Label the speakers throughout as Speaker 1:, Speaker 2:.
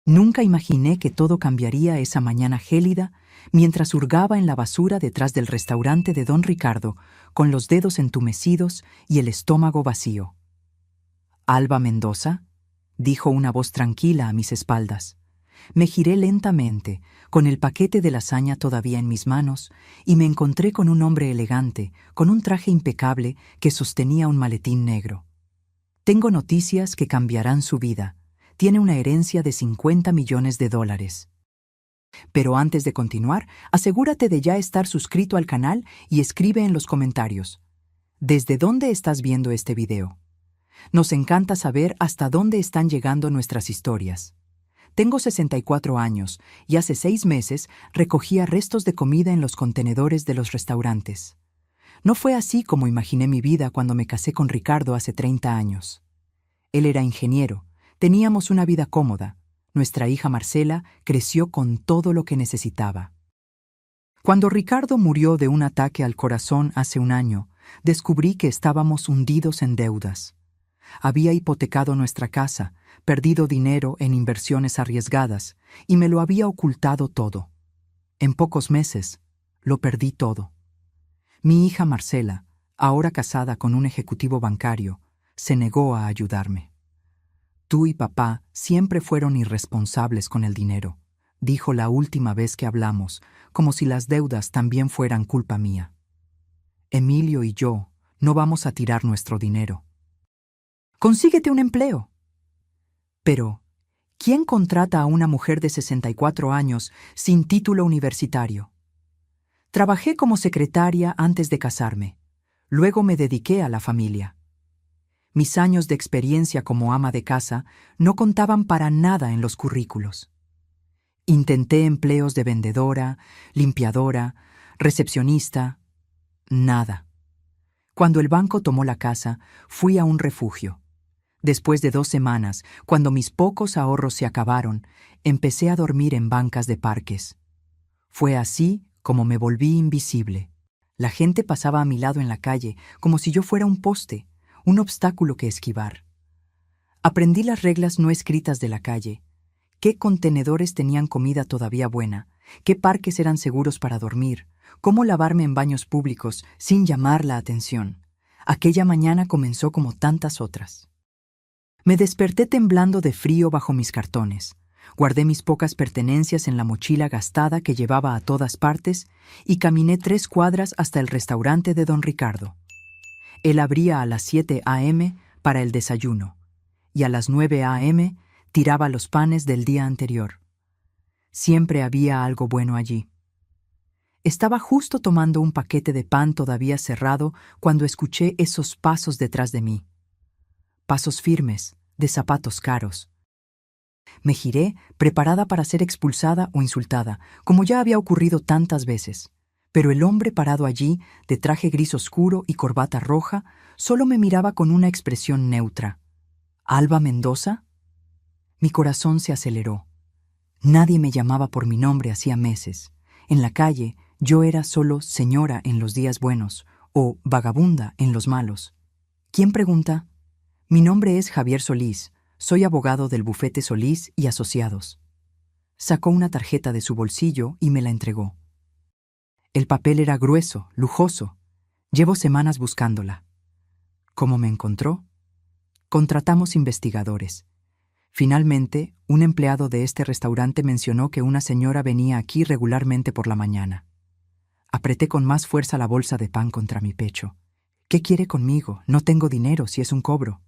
Speaker 1: Nunca imaginé que todo cambiaría esa mañana gélida mientras hurgaba en la basura detrás del restaurante de don Ricardo, con los dedos entumecidos y el estómago vacío. «¿Alba Mendoza?», dijo una voz tranquila a mis espaldas. Me giré lentamente, con el paquete de lasaña todavía en mis manos, y me encontré con un hombre elegante, con un traje impecable que sostenía un maletín negro. «Tengo noticias que cambiarán su vida. Tiene una herencia de $50 millones. Pero antes de continuar, asegúrate de ya estar suscrito al canal y escribe en los comentarios: ¿desde dónde estás viendo este video? Nos encanta saber hasta dónde están llegando nuestras historias. Tengo 64 años y hace 6 meses recogía restos de comida en los contenedores de los restaurantes. No fue así como imaginé mi vida cuando me casé con Ricardo hace 30 años. Él era ingeniero, teníamos una vida cómoda. Nuestra hija Marcela creció con todo lo que necesitaba. Cuando Ricardo murió de un ataque al corazón hace un año, descubrí que estábamos hundidos en deudas. Había hipotecado nuestra casa, perdido dinero en inversiones arriesgadas y me lo había ocultado todo. En pocos meses, lo perdí todo. Mi hija Marcela, ahora casada con un ejecutivo bancario, se negó a ayudarme. «Tú y papá siempre fueron irresponsables con el dinero», dijo la última vez que hablamos, como si las deudas también fueran culpa mía. «Emilio y yo no vamos a tirar nuestro dinero. Consíguete un empleo». Pero, ¿quién contrata a una mujer de 64 años sin título universitario? Trabajé como secretaria antes de casarme. Luego me dediqué a la familia. Mis años de experiencia como ama de casa no contaban para nada en los currículos. Intenté empleos de vendedora, limpiadora, recepcionista. Nada. Cuando el banco tomó la casa, fui a un refugio. Después de 2 semanas, cuando mis pocos ahorros se acabaron, empecé a dormir en bancas de parques. Fue así como me volví invisible. La gente pasaba a mi lado en la calle como si yo fuera un poste, un obstáculo que esquivar. Aprendí las reglas no escritas de la calle. ¿Qué contenedores tenían comida todavía buena? ¿Qué parques eran seguros para dormir? ¿Cómo lavarme en baños públicos sin llamar la atención? Aquella mañana comenzó como tantas otras. Me desperté temblando de frío bajo mis cartones. Guardé mis pocas pertenencias en la mochila gastada que llevaba a todas partes y caminé 3 cuadras hasta el restaurante de don Ricardo. Él abría a las 7 a.m. para el desayuno y a las 9 a.m. tiraba los panes del día anterior. Siempre había algo bueno allí. Estaba justo tomando un paquete de pan todavía cerrado cuando escuché esos pasos detrás de mí. Pasos firmes, de zapatos caros. Me giré, preparada para ser expulsada o insultada, como ya había ocurrido tantas veces. Pero el hombre parado allí, de traje gris oscuro y corbata roja, solo me miraba con una expresión neutra. «¿Alba Mendoza?». Mi corazón se aceleró. Nadie me llamaba por mi nombre hacía meses. En la calle, yo era solo señora en los días buenos o vagabunda en los malos. ¿Quién pregunta? Mi nombre es Javier Solís. Soy abogado del bufete Solís y Asociados. Sacó una tarjeta de su bolsillo y me la entregó. El papel era grueso, lujoso. Llevo semanas buscándola. ¿Cómo me encontró? Contratamos investigadores. Finalmente, un empleado de este restaurante mencionó que una señora venía aquí regularmente por la mañana. Apreté con más fuerza la bolsa de pan contra mi pecho. ¿Qué quiere conmigo? No tengo dinero si es un cobro.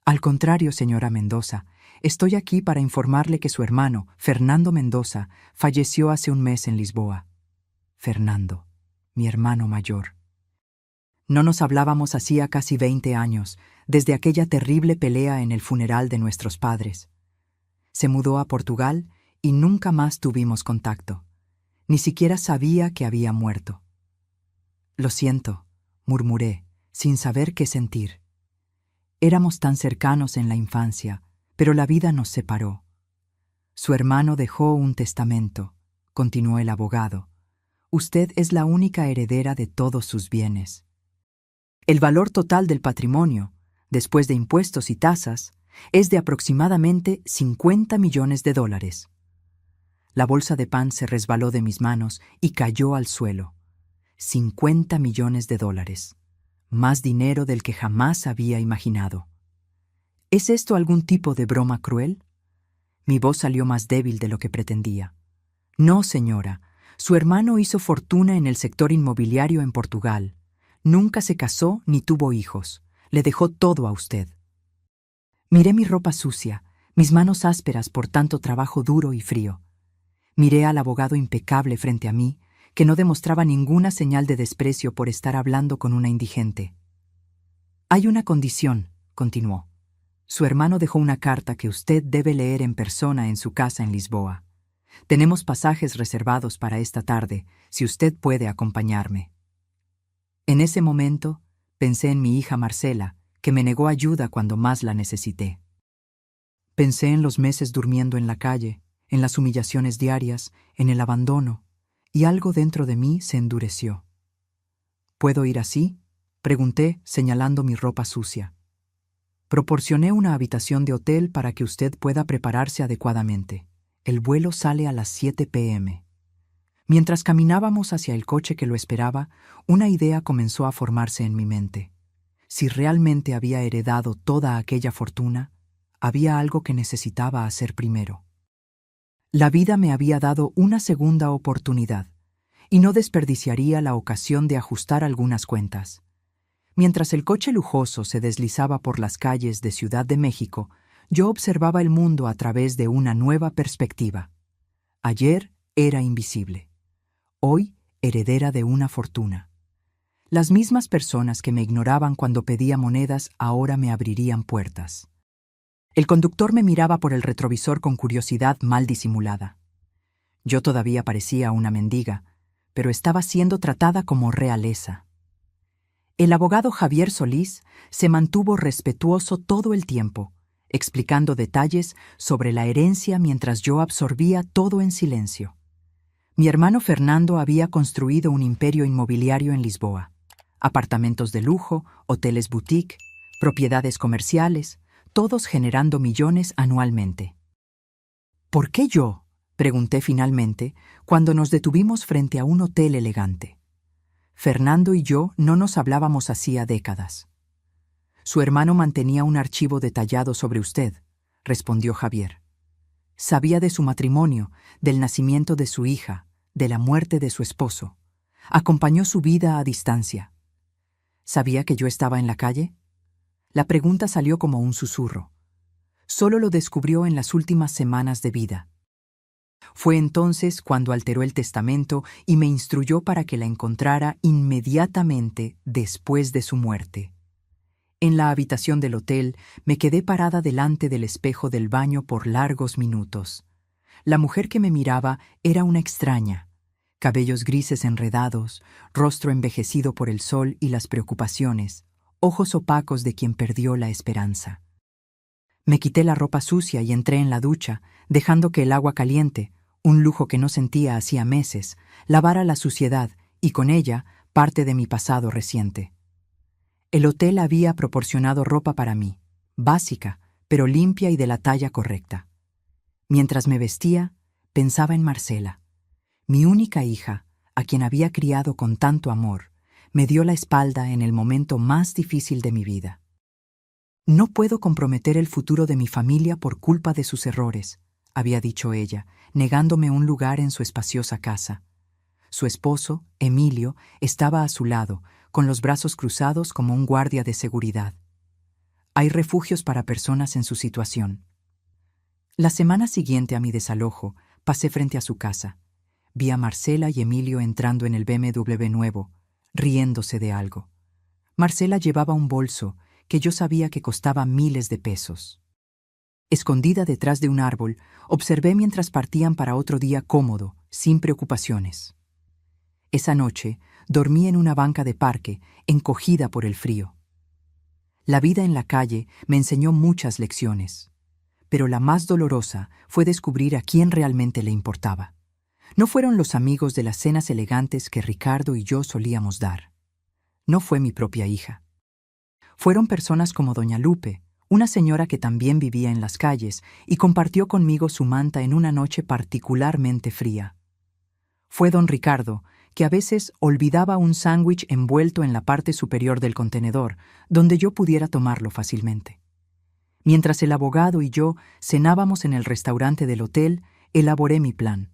Speaker 1: Al contrario, señora Mendoza, estoy aquí para informarle que su hermano, Fernando Mendoza, falleció hace un mes en Lisboa. Fernando, mi hermano mayor. No nos hablábamos hacía casi 20 años, desde aquella terrible pelea en el funeral de nuestros padres. Se mudó a Portugal y nunca más tuvimos contacto. Ni siquiera sabía que había muerto. «Lo siento», murmuré, sin saber qué sentir. Éramos tan cercanos en la infancia, pero la vida nos separó. «Su hermano dejó un testamento», continuó el abogado. «Usted es la única heredera de todos sus bienes. El valor total del patrimonio, después de impuestos y tasas, Es de aproximadamente 50 millones de dólares. La bolsa de pan se resbaló de mis manos y cayó al suelo. 50 millones de dólares. Más dinero del que jamás había imaginado. ¿Es esto algún tipo de broma cruel? Mi voz salió más débil de lo que pretendía. No, señora. Su hermano hizo fortuna en el sector inmobiliario en Portugal. Nunca se casó ni tuvo hijos. Le dejó todo a usted. Miré mi ropa sucia, mis manos ásperas por tanto trabajo duro y frío. Miré al abogado impecable frente a mí, que no demostraba ninguna señal de desprecio por estar hablando con una indigente. Hay una condición, continuó. Su hermano dejó una carta que usted debe leer en persona en su casa en Lisboa. Tenemos pasajes reservados para esta tarde, si usted puede acompañarme. En ese momento, pensé en mi hija Marcela, que me negó ayuda cuando más la necesité. Pensé en los meses durmiendo en la calle, en las humillaciones diarias, en el abandono, y algo dentro de mí se endureció. ¿Puedo ir así?, pregunté, señalando mi ropa sucia. Proporcioné una habitación de hotel para que usted pueda prepararse adecuadamente. El vuelo sale a las 7 p.m. Mientras caminábamos hacia el coche que lo esperaba, una idea comenzó a formarse en mi mente. Si realmente había heredado toda aquella fortuna, había algo que necesitaba hacer primero. La vida me había dado una segunda oportunidad, y no desperdiciaría la ocasión de ajustar algunas cuentas. Mientras el coche lujoso se deslizaba por las calles de Ciudad de México, yo observaba el mundo a través de una nueva perspectiva. Ayer era invisible. Hoy, heredera de una fortuna. Las mismas personas que me ignoraban cuando pedía monedas ahora me abrirían puertas. El conductor me miraba por el retrovisor con curiosidad mal disimulada. Yo todavía parecía una mendiga, pero estaba siendo tratada como realeza. El abogado Javier Solís se mantuvo respetuoso todo el tiempo, explicando detalles sobre la herencia mientras yo absorbía todo en silencio. Mi hermano Fernando había construido un imperio inmobiliario en Lisboa. Apartamentos de lujo, hoteles boutique, propiedades comerciales, todos generando millones anualmente. ¿Por qué yo?, pregunté finalmente, cuando nos detuvimos frente a un hotel elegante. Fernando y yo no nos hablábamos hacía décadas. Su hermano mantenía un archivo detallado sobre usted, respondió Javier. Sabía de su matrimonio, del nacimiento de su hija, de la muerte de su esposo. Acompañó su vida a distancia. ¿Sabía que yo estaba en la calle? La pregunta salió como un susurro. Solo lo descubrió en las últimas semanas de vida. Fue entonces cuando alteró el testamento y me instruyó para que la encontrara inmediatamente después de su muerte. En la habitación del hotel me quedé parada delante del espejo del baño por largos minutos. La mujer que me miraba era una extraña. Cabellos grises enredados, rostro envejecido por el sol y las preocupaciones, ojos opacos de quien perdió la esperanza. Me quité la ropa sucia y entré en la ducha, dejando que el agua caliente, un lujo que no sentía hacía meses, lavara la suciedad y con ella parte de mi pasado reciente. El hotel había proporcionado ropa para mí, básica, pero limpia y de la talla correcta. Mientras me vestía, pensaba en Marcela. Mi única hija, a quien había criado con tanto amor, me dio la espalda en el momento más difícil de mi vida. No puedo comprometer el futuro de mi familia por culpa de sus errores, había dicho ella, negándome un lugar en su espaciosa casa. Su esposo, Emilio, estaba a su lado, con los brazos cruzados como un guardia de seguridad. Hay refugios para personas en su situación. La semana siguiente a mi desalojo, pasé frente a su casa. Vi a Marcela y Emilio entrando en el BMW nuevo, riéndose de algo. Marcela llevaba un bolso que yo sabía que costaba miles de pesos. Escondida detrás de un árbol, observé mientras partían para otro día cómodo, sin preocupaciones. Esa noche, dormí en una banca de parque, encogida por el frío. La vida en la calle me enseñó muchas lecciones, pero la más dolorosa fue descubrir a quién realmente le importaba. No fueron los amigos de las cenas elegantes que Ricardo y yo solíamos dar. No fue mi propia hija. Fueron personas como doña Lupe, una señora que también vivía en las calles y compartió conmigo su manta en una noche particularmente fría. Fue don Ricardo, que a veces olvidaba un sándwich envuelto en la parte superior del contenedor, donde yo pudiera tomarlo fácilmente. Mientras el abogado y yo cenábamos en el restaurante del hotel, elaboré mi plan.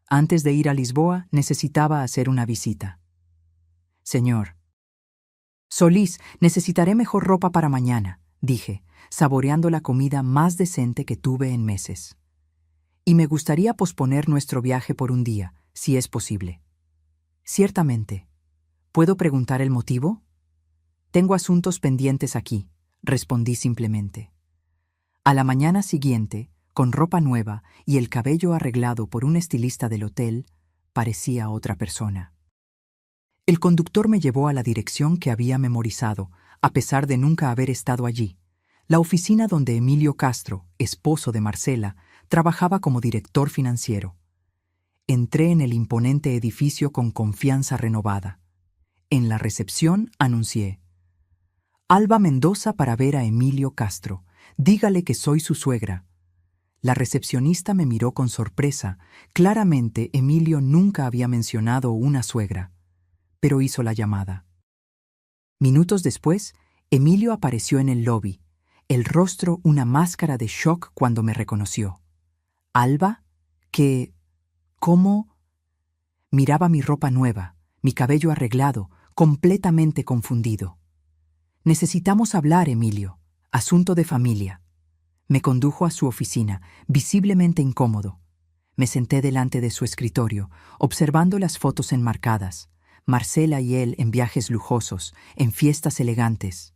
Speaker 1: Antes de ir a Lisboa, necesitaba hacer una visita. Señor Solís, necesitaré mejor ropa para mañana, dije, saboreando la comida más decente que tuve en meses. Y me gustaría posponer nuestro viaje por un día, si es posible. Ciertamente. ¿Puedo preguntar el motivo? Tengo asuntos pendientes aquí, respondí simplemente. A la mañana siguiente, con ropa nueva y el cabello arreglado por un estilista del hotel, parecía otra persona. El conductor me llevó a la dirección que había memorizado, a pesar de nunca haber estado allí, la oficina donde Emilio Castro, esposo de Marcela, trabajaba como director financiero. Entré en el imponente edificio con confianza renovada. En la recepción anuncié: Alba Mendoza para ver a Emilio Castro. Dígale que soy su suegra. La recepcionista me miró con sorpresa. Claramente Emilio nunca había mencionado una suegra, pero hizo la llamada. Minutos después, Emilio apareció en el lobby, el rostro una máscara de shock cuando me reconoció. ¿Alba? ¿Cómo? Miraba mi ropa nueva, mi cabello arreglado, completamente confundido. Necesitamos hablar, Emilio. Asunto de familia. Me condujo a su oficina, visiblemente incómodo. Me senté delante de su escritorio, observando las fotos enmarcadas. Marcela y él en viajes lujosos, en fiestas elegantes.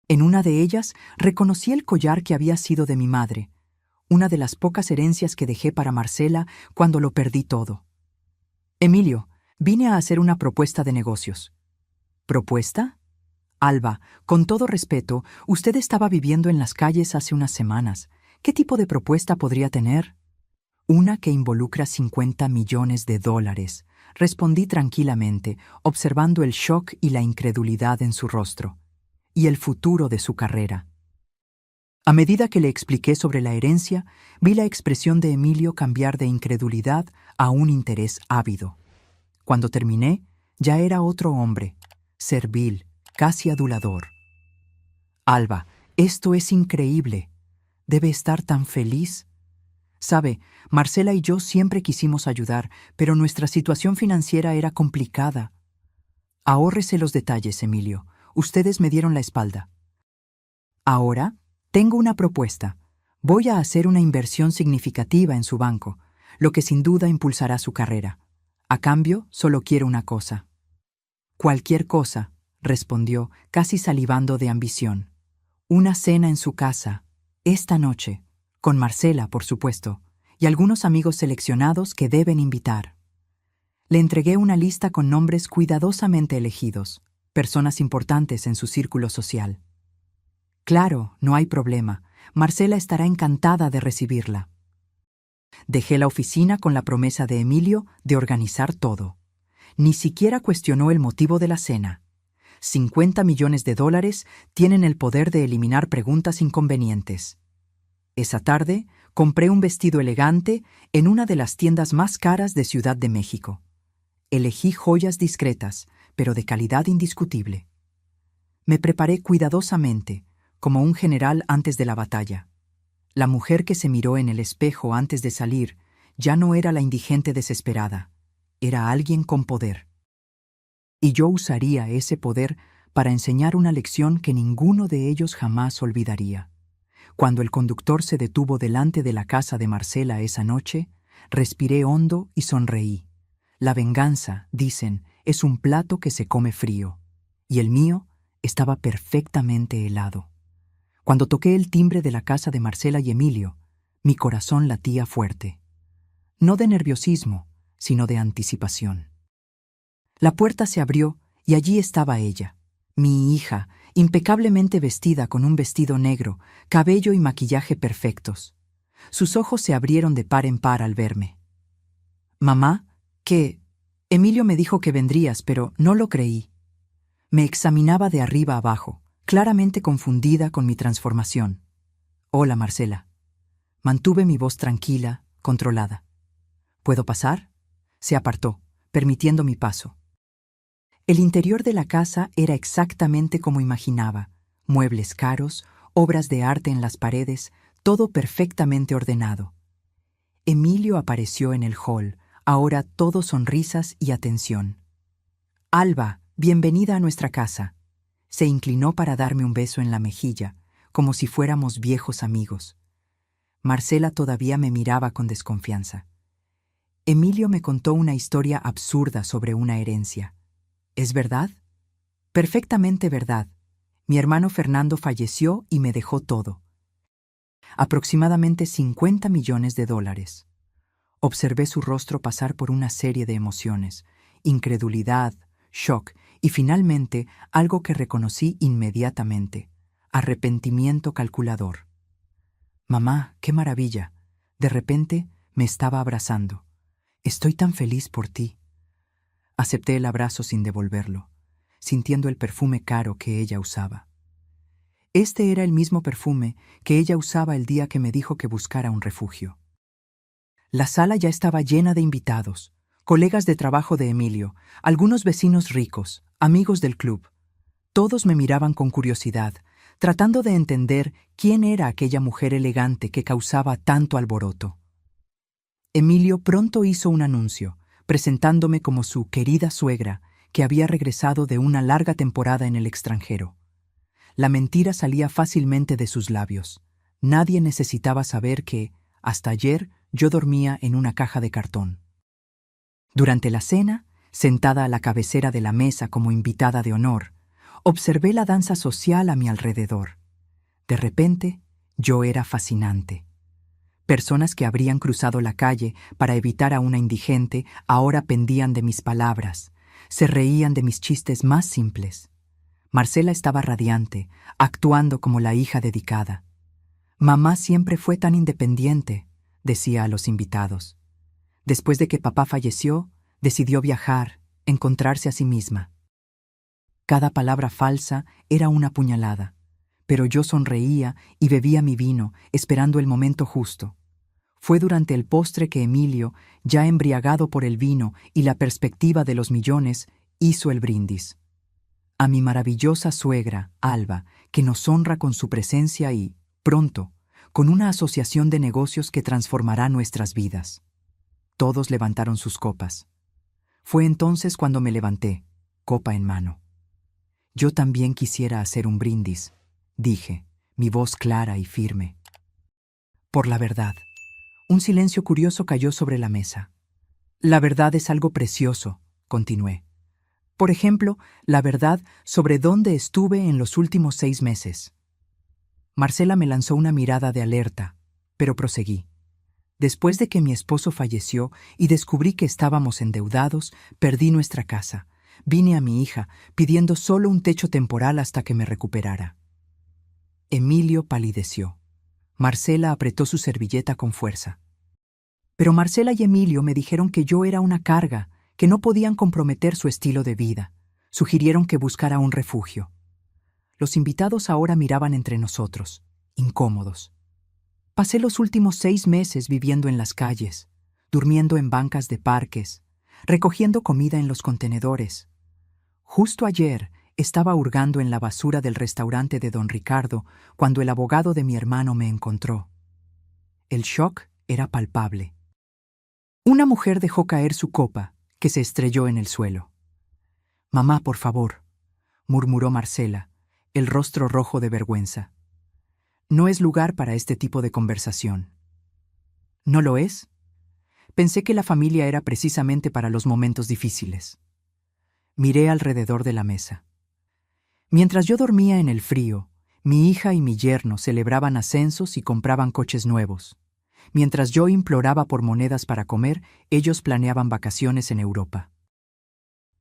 Speaker 1: En una de ellas reconocí el collar que había sido de mi madre, una de las pocas herencias que dejé para Marcela cuando lo perdí todo. Emilio, vine a hacer una propuesta de negocios. ¿Propuesta? Alba, con todo respeto, usted estaba viviendo en las calles hace unas semanas. ¿Qué tipo de propuesta podría tener? Una que involucra $50 millones, respondí tranquilamente, observando el shock y la incredulidad en su rostro, y el futuro de su carrera. A medida que le expliqué sobre la herencia, vi la expresión de Emilio cambiar de incredulidad a un interés ávido. Cuando terminé, ya era otro hombre, servil, casi adulador. Alba, esto es increíble. Debe estar tan feliz. Sabe, Marcela y yo siempre quisimos ayudar, pero nuestra situación financiera era complicada. Ahórrese los detalles, Emilio. Ustedes me dieron la espalda. Ahora, tengo una propuesta. Voy a hacer una inversión significativa en su banco, lo que sin duda impulsará su carrera. A cambio, solo quiero una cosa. Cualquier cosa, respondió, casi salivando de ambición. Una cena en su casa, esta noche, con Marcela, por supuesto, y algunos amigos seleccionados que deben invitar. Le entregué una lista con nombres cuidadosamente elegidos, personas importantes en su círculo social. Claro, no hay problema. Marcela estará encantada de recibirla. Dejé la oficina con la promesa de Emilio de organizar todo. Ni siquiera cuestionó el motivo de la cena. $50 millones tienen el poder de eliminar preguntas inconvenientes. Esa tarde, compré un vestido elegante en una de las tiendas más caras de Ciudad de México. Elegí joyas discretas, pero de calidad indiscutible. Me preparé cuidadosamente, como un general antes de la batalla. La mujer que se miró en el espejo antes de salir ya no era la indigente desesperada, era alguien con poder. Y yo usaría ese poder para enseñar una lección que ninguno de ellos jamás olvidaría. Cuando el conductor se detuvo delante de la casa de Marcela esa noche, respiré hondo y sonreí. La venganza, dicen, es un plato que se come frío, y el mío estaba perfectamente helado. Cuando toqué el timbre de la casa de Marcela y Emilio, mi corazón latía fuerte. No de nerviosismo, sino de anticipación. La puerta se abrió y allí estaba ella, mi hija, impecablemente vestida con un vestido negro, cabello y maquillaje perfectos. Sus ojos se abrieron de par en par al verme. «Mamá, ¿qué? Emilio me dijo que vendrías, pero no lo creí». Me examinaba de arriba abajo, claramente confundida con mi transformación. «Hola, Marcela». Mantuve mi voz tranquila, controlada. «¿Puedo pasar?». Se apartó, permitiendo mi paso. El interior de la casa era exactamente como imaginaba: muebles caros, obras de arte en las paredes, todo perfectamente ordenado. Emilio apareció en el hall, ahora todo sonrisas y atención. «Alba, bienvenida a nuestra casa». Se inclinó para darme un beso en la mejilla, como si fuéramos viejos amigos. Marcela todavía me miraba con desconfianza. Emilio me contó una historia absurda sobre una herencia. ¿Es verdad? Perfectamente verdad. Mi hermano Fernando falleció y me dejó todo. Aproximadamente $50 millones. Observé su rostro pasar por una serie de emociones: incredulidad, shock y finalmente algo que reconocí inmediatamente: arrepentimiento calculador. «Mamá, qué maravilla». De repente me estaba abrazando. «Estoy tan feliz por ti». Acepté el abrazo sin devolverlo, sintiendo el perfume caro que ella usaba. Este era el mismo perfume que ella usaba el día que me dijo que buscara un refugio. La sala ya estaba llena de invitados, colegas de trabajo de Emilio, algunos vecinos ricos, amigos del club. Todos me miraban con curiosidad, tratando de entender quién era aquella mujer elegante que causaba tanto alboroto. Emilio pronto hizo un anuncio, presentándome como su querida suegra, que había regresado de una larga temporada en el extranjero. La mentira salía fácilmente de sus labios. Nadie necesitaba saber que, hasta ayer, yo dormía en una caja de cartón. Durante la cena, sentada a la cabecera de la mesa como invitada de honor, observé la danza social a mi alrededor. De repente, yo era fascinante. Personas que habrían cruzado la calle para evitar a una indigente ahora pendían de mis palabras, se reían de mis chistes más simples. Marcela estaba radiante, actuando como la hija dedicada. «Mamá siempre fue tan independiente», decía a los invitados. Después de que papá falleció, decidió viajar, encontrarse a sí misma. Cada palabra falsa era una puñalada, pero yo sonreía y bebía mi vino, esperando el momento justo. Fue durante el postre que Emilio, ya embriagado por el vino y la perspectiva de los millones, hizo el brindis. «A mi maravillosa suegra, Alba, que nos honra con su presencia y, pronto, con una asociación de negocios que transformará nuestras vidas». Todos levantaron sus copas. Fue entonces cuando me levanté, copa en mano. «Yo también quisiera hacer un brindis», dije, mi voz clara y firme. «Por la verdad». Un silencio curioso cayó sobre la mesa. «La verdad es algo precioso», continué. «Por ejemplo, la verdad sobre dónde estuve en los últimos 6 meses». Marcela me lanzó una mirada de alerta, pero proseguí. «Después de que mi esposo falleció y descubrí que estábamos endeudados, perdí nuestra casa. Vine a mi hija, pidiendo solo un techo temporal hasta que me recuperara». Emilio palideció. Marcela apretó su servilleta con fuerza. Pero Marcela y Emilio me dijeron que yo era una carga, que no podían comprometer su estilo de vida. Sugirieron que buscara un refugio. Los invitados ahora miraban entre nosotros, incómodos. Pasé los últimos 6 meses viviendo en las calles, durmiendo en bancas de parques, recogiendo comida en los contenedores. Justo ayer estaba hurgando en la basura del restaurante de don Ricardo cuando el abogado de mi hermano me encontró. El shock era palpable. Una mujer dejó caer su copa, que se estrelló en el suelo. «Mamá, por favor», murmuró Marcela, el rostro rojo de vergüenza. «No es lugar para este tipo de conversación». «¿No lo es?». Pensé que la familia era precisamente para los momentos difíciles. Miré alrededor de la mesa. Mientras yo dormía en el frío, mi hija y mi yerno celebraban ascensos y compraban coches nuevos. Mientras yo imploraba por monedas para comer, ellos planeaban vacaciones en Europa.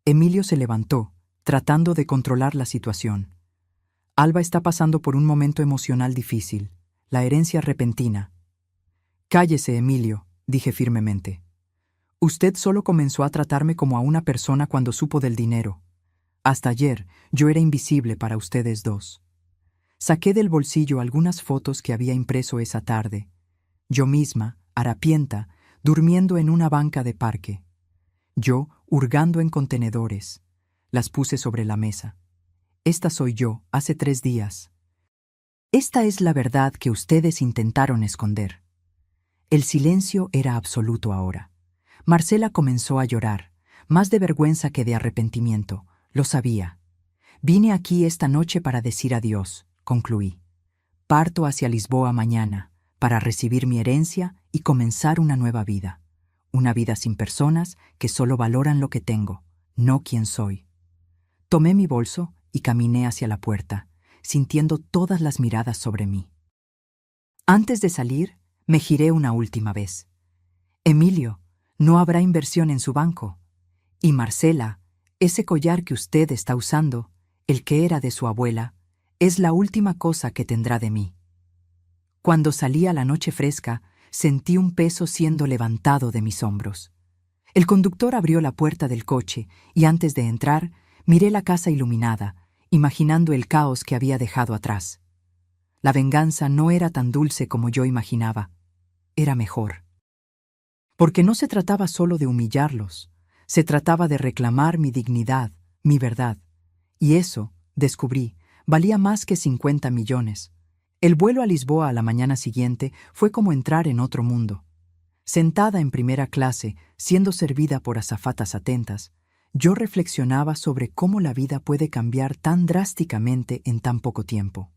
Speaker 1: Emilio se levantó, tratando de controlar la situación. «Alba está pasando por un momento emocional difícil, la herencia repentina». «Cállese, Emilio», dije firmemente. «Usted solo comenzó a tratarme como a una persona cuando supo del dinero. Hasta ayer yo era invisible para ustedes dos». Saqué del bolsillo algunas fotos que había impreso esa tarde. Yo misma, harapienta, durmiendo en una banca de parque. Yo, hurgando en contenedores. Las puse sobre la mesa. Esta soy yo, hace 3 días. Esta es la verdad que ustedes intentaron esconder. El silencio era absoluto ahora. Marcela comenzó a llorar, más de vergüenza que de arrepentimiento. Lo sabía. Vine aquí esta noche para decir adiós, concluí. Parto hacia Lisboa mañana, para recibir mi herencia y comenzar una nueva vida. Una vida sin personas que solo valoran lo que tengo, no quién soy. Tomé mi bolso y caminé hacia la puerta, sintiendo todas las miradas sobre mí. Antes de salir, me giré una última vez. Emilio, no habrá inversión en su banco. Y Marcela, ese collar que usted está usando, el que era de su abuela, es la última cosa que tendrá de mí. Cuando salí a la noche fresca, sentí un peso siendo levantado de mis hombros. El conductor abrió la puerta del coche y antes de entrar, miré la casa iluminada, imaginando el caos que había dejado atrás. La venganza no era tan dulce como yo imaginaba. Era mejor. Porque no se trataba solo de humillarlos, se trataba de reclamar mi dignidad, mi verdad. Y eso, descubrí, valía más que 50 millones. El vuelo a Lisboa a la mañana siguiente fue como entrar en otro mundo. Sentada en primera clase, siendo servida por azafatas atentas, yo reflexionaba sobre cómo la vida puede cambiar tan drásticamente en tan poco tiempo.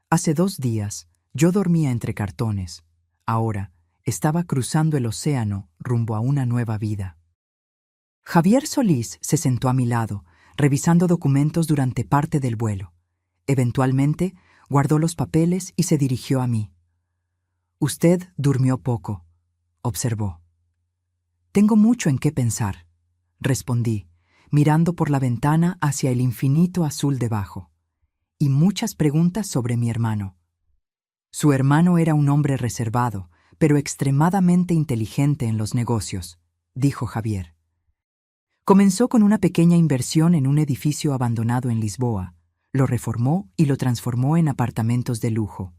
Speaker 1: Hace 2 días, yo dormía entre cartones. Ahora, estaba cruzando el océano rumbo a una nueva vida. Javier Solís se sentó a mi lado, revisando documentos durante parte del vuelo. Eventualmente, guardó los papeles y se dirigió a mí. «Usted durmió poco», observó. «Tengo mucho en qué pensar», respondí, mirando por la ventana hacia el infinito azul debajo. «Y muchas preguntas sobre mi hermano». Su hermano era un hombre reservado, pero extremadamente inteligente en los negocios, dijo Javier. Comenzó con una pequeña inversión en un edificio abandonado en Lisboa, lo reformó y lo transformó en apartamentos de lujo.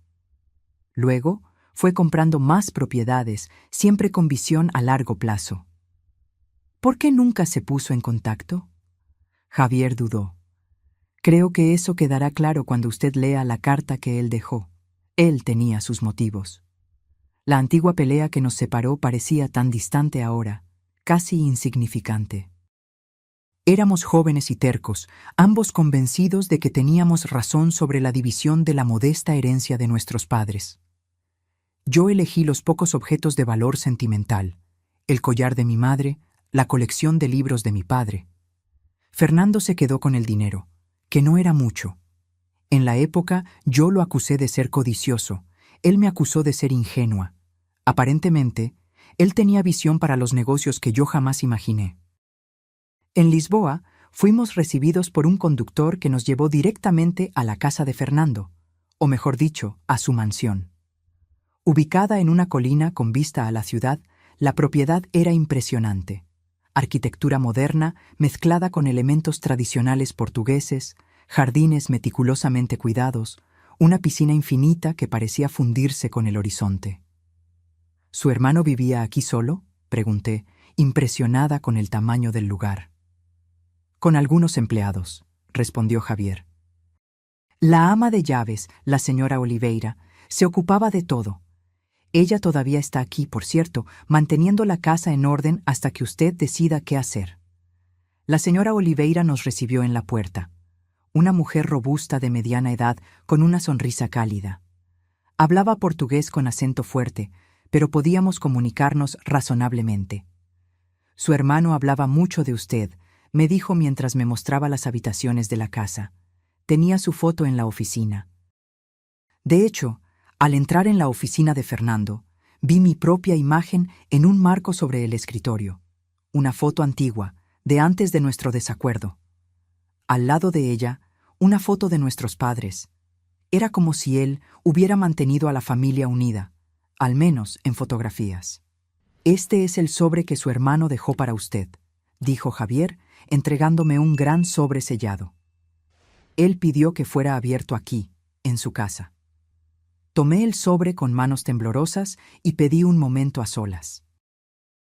Speaker 1: Luego, fue comprando más propiedades, siempre con visión a largo plazo. ¿Por qué nunca se puso en contacto? Javier dudó. Creo que eso quedará claro cuando usted lea la carta que él dejó. Él tenía sus motivos. La antigua pelea que nos separó parecía tan distante ahora, casi insignificante. Éramos jóvenes y tercos, ambos convencidos de que teníamos razón sobre la división de la modesta herencia de nuestros padres. Yo elegí los pocos objetos de valor sentimental, el collar de mi madre, la colección de libros de mi padre. Fernando se quedó con el dinero, que no era mucho. En la época yo lo acusé de ser codicioso, él me acusó de ser ingenua. Aparentemente, él tenía visión para los negocios que yo jamás imaginé. En Lisboa, fuimos recibidos por un conductor que nos llevó directamente a la casa de Fernando, o mejor dicho, a su mansión. Ubicada en una colina con vista a la ciudad, la propiedad era impresionante. Arquitectura moderna mezclada con elementos tradicionales portugueses, jardines meticulosamente cuidados, una piscina infinita que parecía fundirse con el horizonte. ¿Su hermano vivía aquí solo?, pregunté, impresionada con el tamaño del lugar. Con algunos empleados, respondió Javier. La ama de llaves, la señora Oliveira, se ocupaba de todo. Ella todavía está aquí, por cierto, manteniendo la casa en orden hasta que usted decida qué hacer. La señora Oliveira nos recibió en la puerta. Una mujer robusta de mediana edad, con una sonrisa cálida. Hablaba portugués con acento fuerte, pero podíamos comunicarnos razonablemente. Su hermano hablaba mucho de usted, me dijo mientras me mostraba las habitaciones de la casa. Tenía su foto en la oficina. De hecho, al entrar en la oficina de Fernando, vi mi propia imagen en un marco sobre el escritorio. Una foto antigua, de antes de nuestro desacuerdo. Al lado de ella, una foto de nuestros padres. Era como si él hubiera mantenido a la familia unida, al menos en fotografías. «Este es el sobre que su hermano dejó para usted», dijo Javier, entregándome un gran sobre sellado. Él pidió que fuera abierto aquí, en su casa. Tomé el sobre con manos temblorosas y pedí un momento a solas.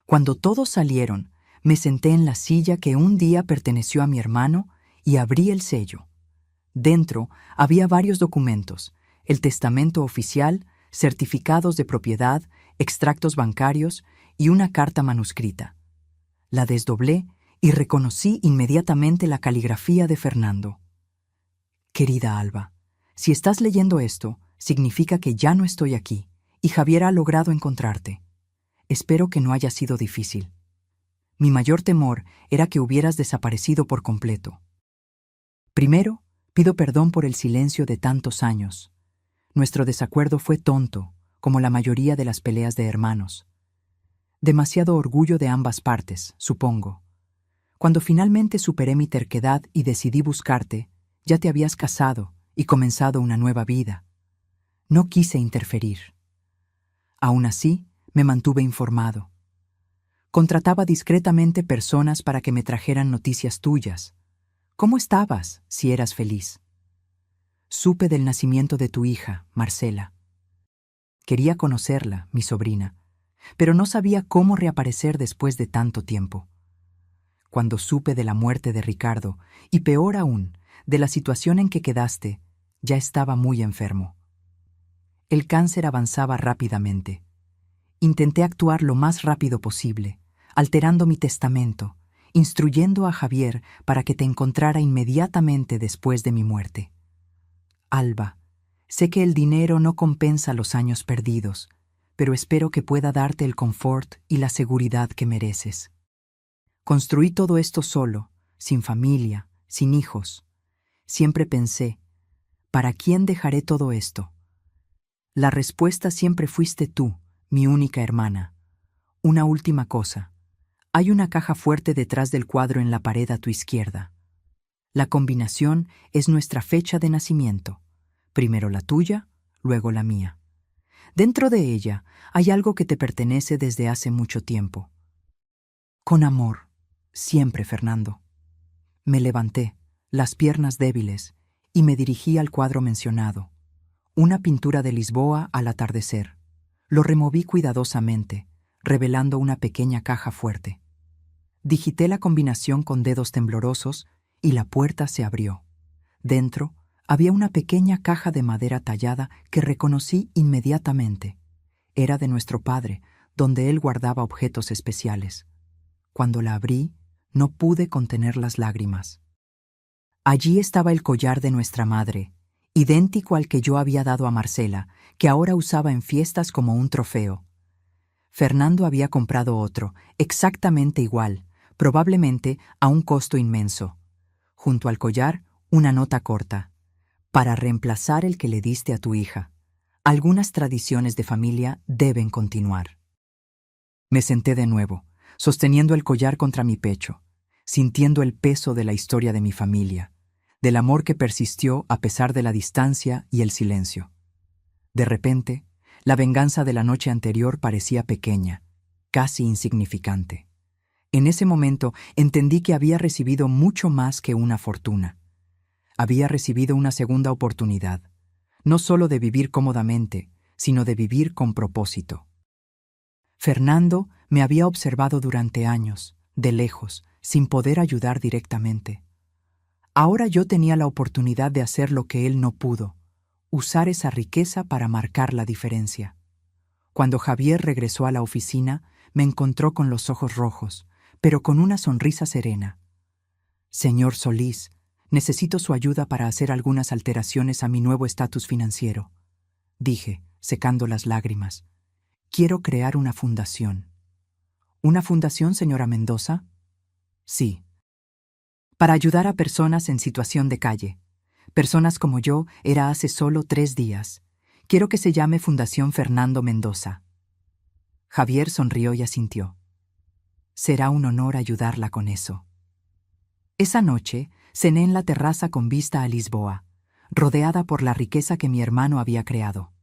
Speaker 1: Cuando todos salieron, me senté en la silla que un día perteneció a mi hermano y abrí el sello. Dentro había varios documentos: el testamento oficial, certificados de propiedad, extractos bancarios y una carta manuscrita. La desdoblé y reconocí inmediatamente la caligrafía de Fernando. Querida Alba, si estás leyendo esto, significa que ya no estoy aquí y Javier ha logrado encontrarte. Espero que no haya sido difícil. Mi mayor temor era que hubieras desaparecido por completo. Primero, pido perdón por el silencio de tantos años. Nuestro desacuerdo fue tonto, como la mayoría de las peleas de hermanos. Demasiado orgullo de ambas partes, supongo. Cuando finalmente superé mi terquedad y decidí buscarte, ya te habías casado y comenzado una nueva vida. No quise interferir. Aún así, me mantuve informado. Contrataba discretamente personas para que me trajeran noticias tuyas. ¿Cómo estabas, si eras feliz? Supe del nacimiento de tu hija, Marcela. Quería conocerla, mi sobrina, pero no sabía cómo reaparecer después de tanto tiempo. Cuando supe de la muerte de Ricardo, y peor aún, de la situación en que quedaste, ya estaba muy enfermo. El cáncer avanzaba rápidamente. Intenté actuar lo más rápido posible, alterando mi testamento, instruyendo a Javier para que te encontrara inmediatamente después de mi muerte. Alba, sé que el dinero no compensa los años perdidos, pero espero que pueda darte el confort y la seguridad que mereces. Construí todo esto solo, sin familia, sin hijos. Siempre pensé, ¿para quién dejaré todo esto? La respuesta siempre fuiste tú, mi única hermana. Una última cosa. Hay una caja fuerte detrás del cuadro en la pared a tu izquierda. La combinación es nuestra fecha de nacimiento. Primero la tuya, luego la mía. Dentro de ella hay algo que te pertenece desde hace mucho tiempo. Con amor, siempre, Fernando. Me levanté, las piernas débiles, y me dirigí al cuadro mencionado. Una pintura de Lisboa al atardecer. Lo removí cuidadosamente, revelando una pequeña caja fuerte. Digité la combinación con dedos temblorosos y la puerta se abrió. Dentro había una pequeña caja de madera tallada que reconocí inmediatamente. Era de nuestro padre, donde él guardaba objetos especiales. Cuando la abrí, no pude contener las lágrimas. Allí estaba el collar de nuestra madre, idéntico al que yo había dado a Marcela, que ahora usaba en fiestas como un trofeo. Fernando había comprado otro, exactamente igual, probablemente a un costo inmenso. Junto al collar, una nota corta. Para reemplazar el que le diste a tu hija. Algunas tradiciones de familia deben continuar. Me senté de nuevo, sosteniendo el collar contra mi pecho, sintiendo el peso de la historia de mi familia, del amor que persistió a pesar de la distancia y el silencio. De repente, la venganza de la noche anterior parecía pequeña, casi insignificante. En ese momento entendí que había recibido mucho más que una fortuna. Había recibido una segunda oportunidad, no solo de vivir cómodamente, sino de vivir con propósito. Fernando me había observado durante años, de lejos, sin poder ayudar directamente. Ahora yo tenía la oportunidad de hacer lo que él no pudo, usar esa riqueza para marcar la diferencia. Cuando Javier regresó a la oficina, me encontró con los ojos rojos, pero con una sonrisa serena. Señor Solís, necesito su ayuda para hacer algunas alteraciones a mi nuevo estatus financiero, dije, secando las lágrimas. Quiero crear una fundación. ¿Una fundación, señora Mendoza? Sí. Para ayudar a personas en situación de calle. Personas como yo era hace solo 3 días. Quiero que se llame Fundación Fernando Mendoza. Javier sonrió y asintió. Será un honor ayudarla con eso. Esa noche cené en la terraza con vista a Lisboa, rodeada por la riqueza que mi hermano había creado.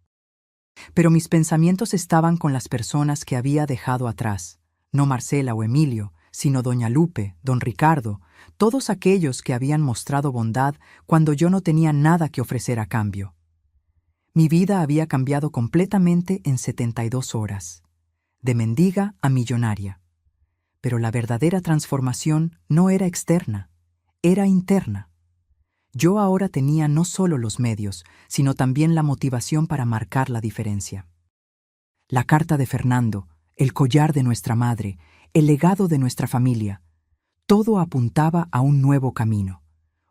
Speaker 1: Pero mis pensamientos estaban con las personas que había dejado atrás, no Marcela o Emilio, sino doña Lupe, don Ricardo, todos aquellos que habían mostrado bondad cuando yo no tenía nada que ofrecer a cambio. Mi vida había cambiado completamente en 72 horas, de mendiga a millonaria. Pero la verdadera transformación no era externa, era interna. Yo ahora tenía no solo los medios, sino también la motivación para marcar la diferencia. La carta de Fernando, el collar de nuestra madre, el legado de nuestra familia, todo apuntaba a un nuevo camino.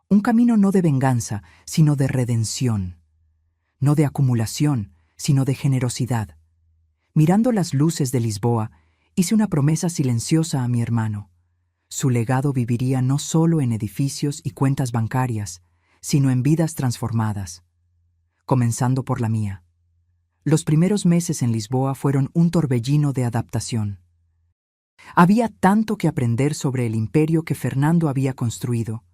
Speaker 1: Un camino no de venganza, sino de redención. No de acumulación, sino de generosidad. Mirando las luces de Lisboa, hice una promesa silenciosa a mi hermano. Su legado viviría no solo en edificios y cuentas bancarias, sino en vidas transformadas, comenzando por la mía. Los primeros meses en Lisboa fueron un torbellino de adaptación. Había tanto que aprender sobre el imperio que Fernando había construido,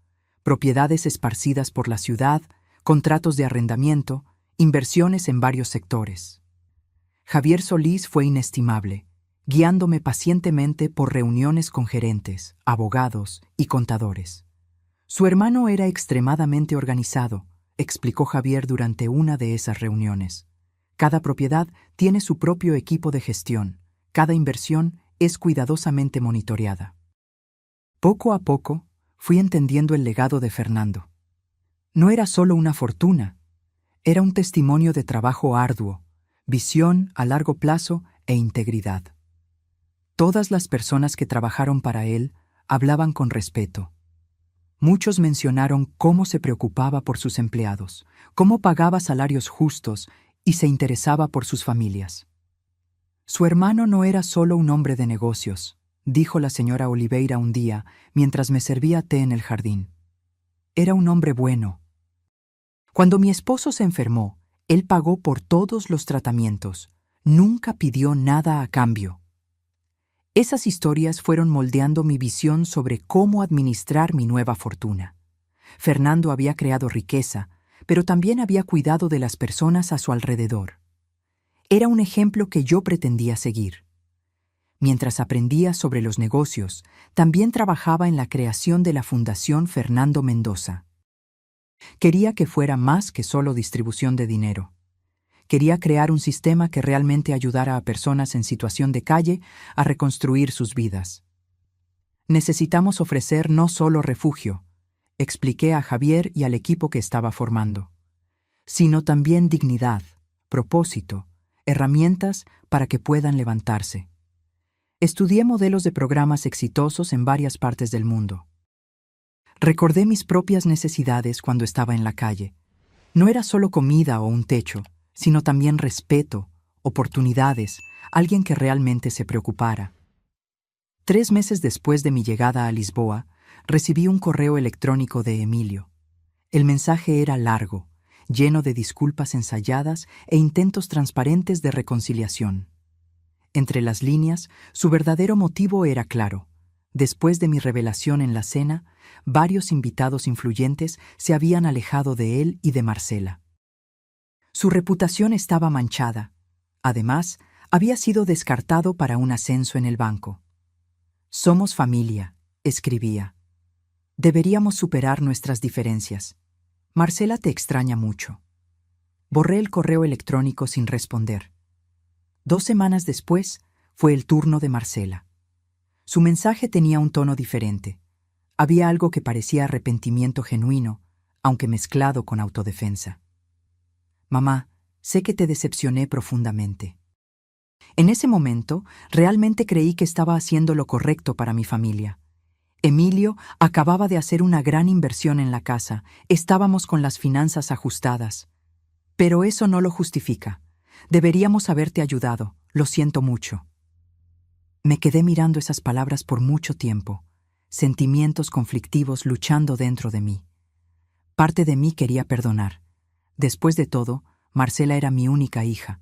Speaker 1: propiedades esparcidas por la ciudad, contratos de arrendamiento, inversiones en varios sectores. Javier Solís fue inestimable, guiándome pacientemente por reuniones con gerentes, abogados y contadores. Su hermano era extremadamente organizado, explicó Javier durante una de esas reuniones. Cada propiedad tiene su propio equipo de gestión, cada inversión es cuidadosamente monitoreada. Poco a poco, fui entendiendo el legado de Fernando. No era solo una fortuna, era un testimonio de trabajo arduo, visión a largo plazo e integridad. Todas las personas que trabajaron para él hablaban con respeto. Muchos mencionaron cómo se preocupaba por sus empleados, cómo pagaba salarios justos y se interesaba por sus familias. Su hermano no era solo un hombre de negocios, dijo la señora Oliveira un día mientras me servía té en el jardín. Era un hombre bueno. Cuando mi esposo se enfermó, él pagó por todos los tratamientos. Nunca pidió nada a cambio. Esas historias fueron moldeando mi visión sobre cómo administrar mi nueva fortuna. Fernando había creado riqueza, pero también había cuidado de las personas a su alrededor. Era un ejemplo que yo pretendía seguir. Mientras aprendía sobre los negocios, también trabajaba en la creación de la Fundación Fernando Mendoza. Quería que fuera más que solo distribución de dinero. Quería crear un sistema que realmente ayudara a personas en situación de calle a reconstruir sus vidas. Necesitamos ofrecer no solo refugio, expliqué a Javier y al equipo que estaba formando, sino también dignidad, propósito, herramientas para que puedan levantarse. Estudié modelos de programas exitosos en varias partes del mundo. Recordé mis propias necesidades cuando estaba en la calle. No era solo comida o un techo, sino también respeto, oportunidades, alguien que realmente se preocupara. 3 meses después de mi llegada a Lisboa, recibí un correo electrónico de Emilio. El mensaje era largo, lleno de disculpas ensayadas e intentos transparentes de reconciliación. Entre las líneas, su verdadero motivo era claro. Después de mi revelación en la cena, varios invitados influyentes se habían alejado de él y de Marcela. Su reputación estaba manchada. Además, había sido descartado para un ascenso en el banco. «Somos familia», escribía. «Deberíamos superar nuestras diferencias. Marcela te extraña mucho». Borré el correo electrónico sin responder. 2 semanas después, fue el turno de Marcela. Su mensaje tenía un tono diferente. Había algo que parecía arrepentimiento genuino, aunque mezclado con autodefensa. «Mamá, sé que te decepcioné profundamente. En ese momento, realmente creí que estaba haciendo lo correcto para mi familia. Emilio acababa de hacer una gran inversión en la casa, estábamos con las finanzas ajustadas. Pero eso no lo justifica. Deberíamos haberte ayudado, lo siento mucho». Me quedé mirando esas palabras por mucho tiempo, sentimientos conflictivos luchando dentro de mí. Parte de mí quería perdonar. Después de todo, Marcela era mi única hija.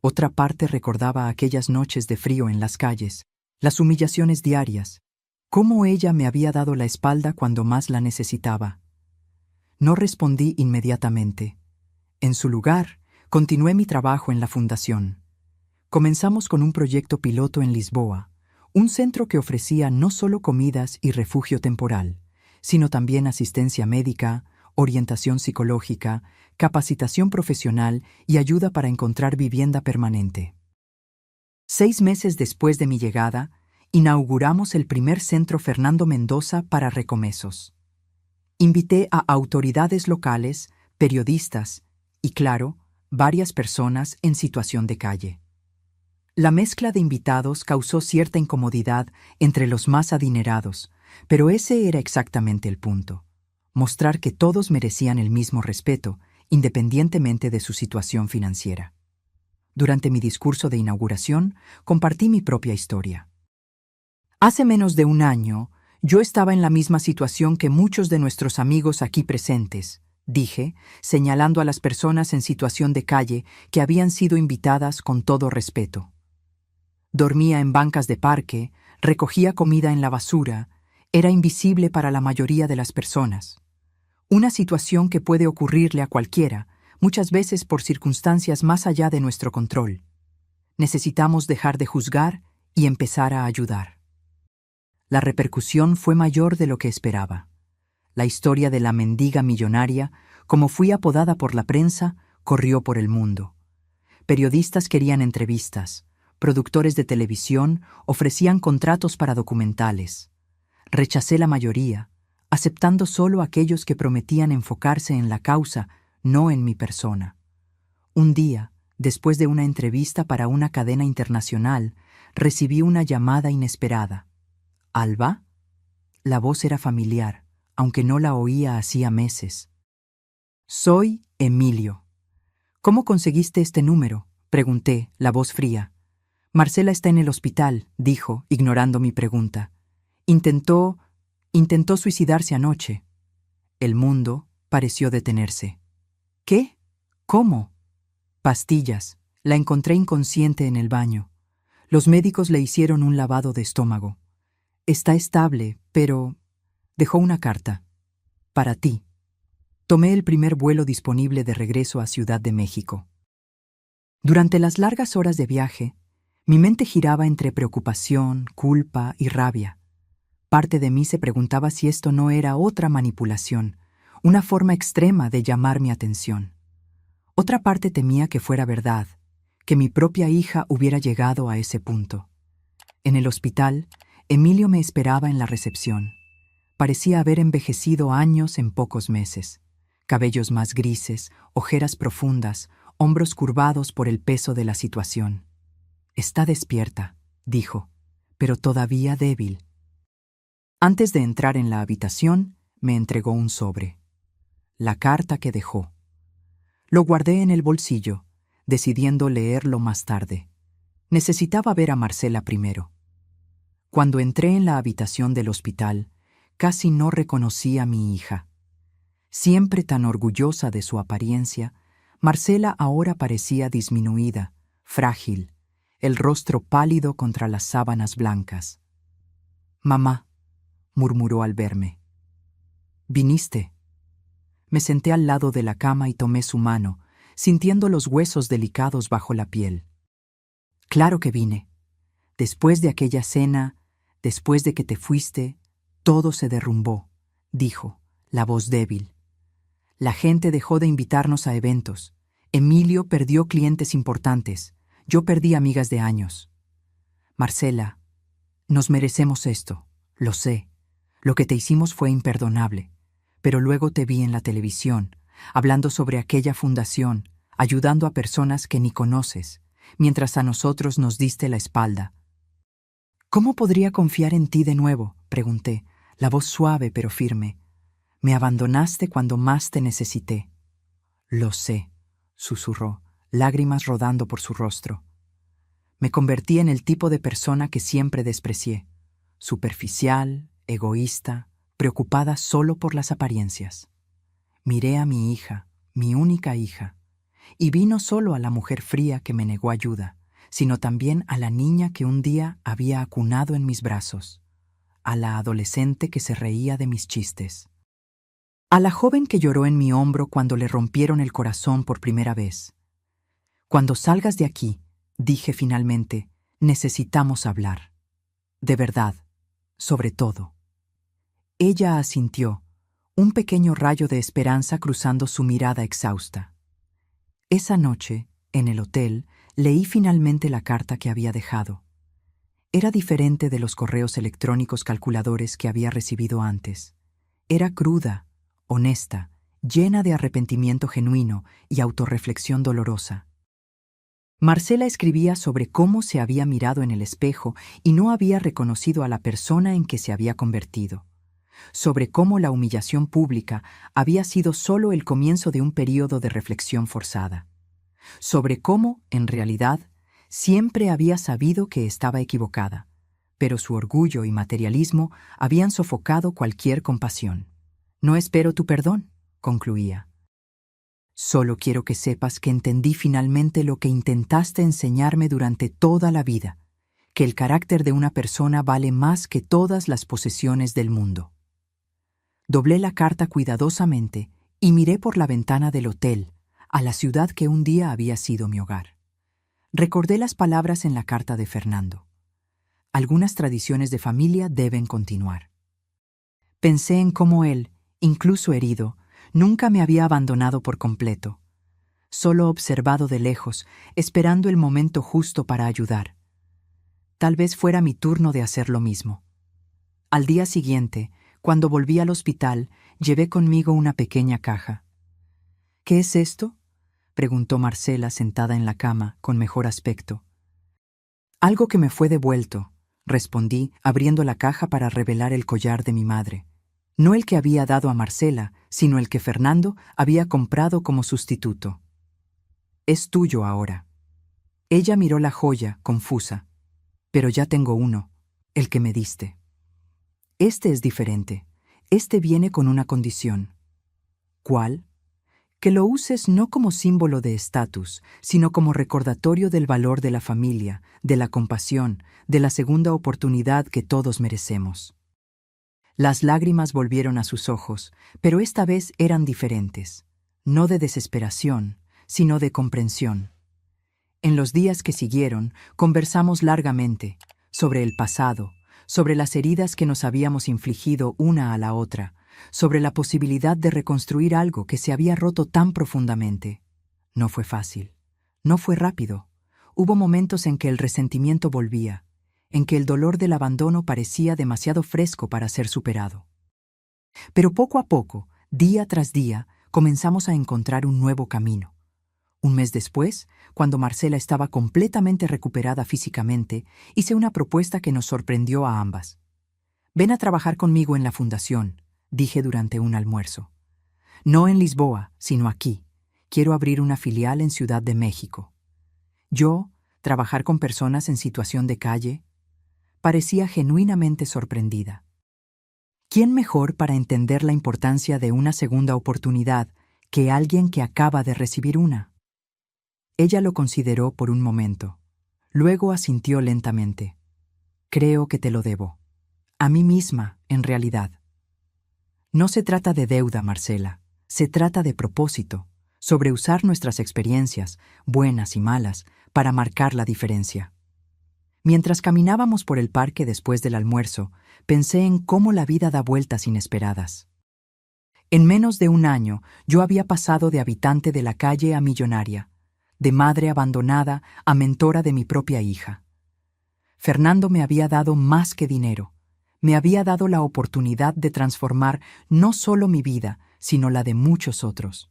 Speaker 1: Otra parte recordaba aquellas noches de frío en las calles, las humillaciones diarias, cómo ella me había dado la espalda cuando más la necesitaba. No respondí inmediatamente. En su lugar, continué mi trabajo en la fundación. Comenzamos con un proyecto piloto en Lisboa, un centro que ofrecía no solo comidas y refugio temporal, sino también asistencia médica, orientación psicológica, capacitación profesional y ayuda para encontrar vivienda permanente. 6 meses después de mi llegada, inauguramos el primer centro Fernando Mendoza para recomesos. Invité a autoridades locales, periodistas y, claro, varias personas en situación de calle. La mezcla de invitados causó cierta incomodidad entre los más adinerados, pero ese era exactamente el punto: mostrar que todos merecían el mismo respeto, independientemente de su situación financiera. Durante mi discurso de inauguración, compartí mi propia historia. Hace menos de un año, yo estaba en la misma situación que muchos de nuestros amigos aquí presentes, dije, señalando a las personas en situación de calle que habían sido invitadas con todo respeto. Dormía en bancas de parque, recogía comida en la basura, era invisible para la mayoría de las personas. Una situación que puede ocurrirle a cualquiera, muchas veces por circunstancias más allá de nuestro control. Necesitamos dejar de juzgar y empezar a ayudar. La repercusión fue mayor de lo que esperaba. La historia de la mendiga millonaria, como fui apodada por la prensa, corrió por el mundo. Periodistas querían entrevistas, productores de televisión ofrecían contratos para documentales. Rechacé la mayoría, aceptando solo aquellos que prometían enfocarse en la causa, no en mi persona. Un día, después de una entrevista para una cadena internacional, recibí una llamada inesperada. ¿Alba? La voz era familiar, aunque no la oía hacía meses. Soy Emilio. ¿Cómo conseguiste este número?, pregunté, la voz fría. Marcela está en el hospital, dijo, ignorando mi pregunta. Intentó suicidarse anoche. El mundo pareció detenerse. ¿Qué? ¿Cómo? Pastillas. La encontré inconsciente en el baño. Los médicos le hicieron un lavado de estómago. Está estable, pero... Dejó una carta. Para ti. Tomé el primer vuelo disponible de regreso a Ciudad de México. Durante las largas horas de viaje, mi mente giraba entre preocupación, culpa y rabia. Parte de mí se preguntaba si esto no era otra manipulación, una forma extrema de llamar mi atención. Otra parte temía que fuera verdad, que mi propia hija hubiera llegado a ese punto. En el hospital, Emilio me esperaba en la recepción. Parecía haber envejecido años en pocos meses. Cabellos más grises, ojeras profundas, hombros curvados por el peso de la situación. Está despierta, dijo, pero todavía débil. Antes de entrar en la habitación, me entregó un sobre. La carta que dejó. Lo guardé en el bolsillo, decidiendo leerlo más tarde. Necesitaba ver a Marcela primero. Cuando entré en la habitación del hospital, casi no reconocí a mi hija. Siempre tan orgullosa de su apariencia, Marcela ahora parecía disminuida, frágil, el rostro pálido contra las sábanas blancas. «Mamá», murmuró al verme. «¿Viniste?» Me senté al lado de la cama y tomé su mano, sintiendo los huesos delicados bajo la piel. «Claro que vine. Después de aquella cena, después de que te fuiste, todo se derrumbó», dijo, la voz débil. La gente dejó de invitarnos a eventos. Emilio perdió clientes importantes. Yo perdí amigas de años. Marcela, nos merecemos esto, lo sé. Lo que te hicimos fue imperdonable. Pero luego te vi en la televisión, hablando sobre aquella fundación, ayudando a personas que ni conoces, mientras a nosotros nos diste la espalda. «¿Cómo podría confiar en ti de nuevo?», pregunté, la voz suave pero firme. «Me abandonaste cuando más te necesité». «Lo sé», susurró, lágrimas rodando por su rostro. Me convertí en el tipo de persona que siempre desprecié, superficial, egoísta, preocupada solo por las apariencias. Miré a mi hija, mi única hija, y vi no solo a la mujer fría que me negó ayuda, sino también a la niña que un día había acunado en mis brazos, a la adolescente que se reía de mis chistes, a la joven que lloró en mi hombro cuando le rompieron el corazón por primera vez. «Cuando salgas de aquí», dije finalmente, «necesitamos hablar. De verdad, sobre todo». Ella asintió, un pequeño rayo de esperanza cruzando su mirada exhausta. Esa noche, en el hotel, leí finalmente la carta que había dejado. Era diferente de los correos electrónicos calculadores que había recibido antes. Era cruda, honesta, llena de arrepentimiento genuino y autorreflexión dolorosa. Marcela escribía sobre cómo se había mirado en el espejo y no había reconocido a la persona en que se había convertido, sobre cómo la humillación pública había sido solo el comienzo de un período de reflexión forzada, sobre cómo, en realidad, siempre había sabido que estaba equivocada, pero su orgullo y materialismo habían sofocado cualquier compasión. «No espero tu perdón», concluía. «Solo quiero que sepas que entendí finalmente lo que intentaste enseñarme durante toda la vida, que el carácter de una persona vale más que todas las posesiones del mundo». Doblé la carta cuidadosamente y miré por la ventana del hotel, a la ciudad que un día había sido mi hogar. Recordé las palabras en la carta de Fernando. Algunas tradiciones de familia deben continuar. Pensé en cómo él, incluso herido, nunca me había abandonado por completo, solo observado de lejos, esperando el momento justo para ayudar. Tal vez fuera mi turno de hacer lo mismo. Al día siguiente, cuando volví al hospital, llevé conmigo una pequeña caja. «¿Qué es esto?», preguntó Marcela sentada en la cama, con mejor aspecto. «Algo que me fue devuelto», respondí, abriendo la caja para revelar el collar de mi madre. No el que había dado a Marcela, sino el que Fernando había comprado como sustituto. «Es tuyo ahora». Ella miró la joya, confusa. «Pero ya tengo uno, el que me diste». «Este es diferente. Este viene con una condición». «¿Cuál?». «Que lo uses no como símbolo de estatus, sino como recordatorio del valor de la familia, de la compasión, de la segunda oportunidad que todos merecemos». Las lágrimas volvieron a sus ojos, pero esta vez eran diferentes, no de desesperación, sino de comprensión. En los días que siguieron, conversamos largamente sobre el pasado, sobre las heridas que nos habíamos infligido una a la otra, sobre la posibilidad de reconstruir algo que se había roto tan profundamente. No fue fácil, no fue rápido. Hubo momentos en que el resentimiento volvía, en que el dolor del abandono parecía demasiado fresco para ser superado. Pero poco a poco, día tras día, comenzamos a encontrar un nuevo camino. Un mes después, cuando Marcela estaba completamente recuperada físicamente, hice una propuesta que nos sorprendió a ambas. «Ven a trabajar conmigo en la fundación», dije durante un almuerzo. «No en Lisboa, sino aquí. Quiero abrir una filial en Ciudad de México». Yo, trabajar con personas en situación de calle, parecía genuinamente sorprendida. ¿Quién mejor para entender la importancia de una segunda oportunidad que alguien que acaba de recibir una? Ella lo consideró por un momento. Luego asintió lentamente. «Creo que te lo debo. A mí misma, en realidad». No se trata de deuda, Marcela. Se trata de propósito, sobre usar nuestras experiencias, buenas y malas, para marcar la diferencia. Mientras caminábamos por el parque después del almuerzo, pensé en cómo la vida da vueltas inesperadas. En menos de un año, yo había pasado de habitante de la calle a millonaria, de madre abandonada a mentora de mi propia hija. Fernando me había dado más que dinero. Me había dado la oportunidad de transformar no solo mi vida, sino la de muchos otros.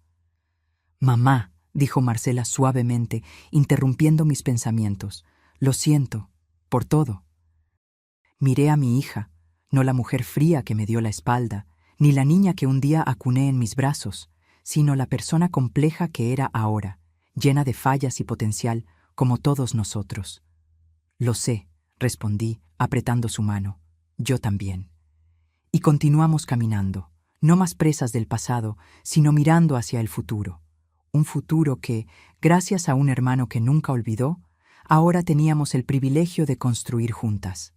Speaker 1: «Mamá», dijo Marcela suavemente, interrumpiendo mis pensamientos, «lo siento, por todo». Miré a mi hija, no la mujer fría que me dio la espalda, ni la niña que un día acuné en mis brazos, sino la persona compleja que era ahora, llena de fallas y potencial, como todos nosotros. «Lo sé», respondí, apretando su mano. «Yo también». Y continuamos caminando, no más presas del pasado, sino mirando hacia el futuro. Un futuro que, gracias a un hermano que nunca olvidó, ahora teníamos el privilegio de construir juntas.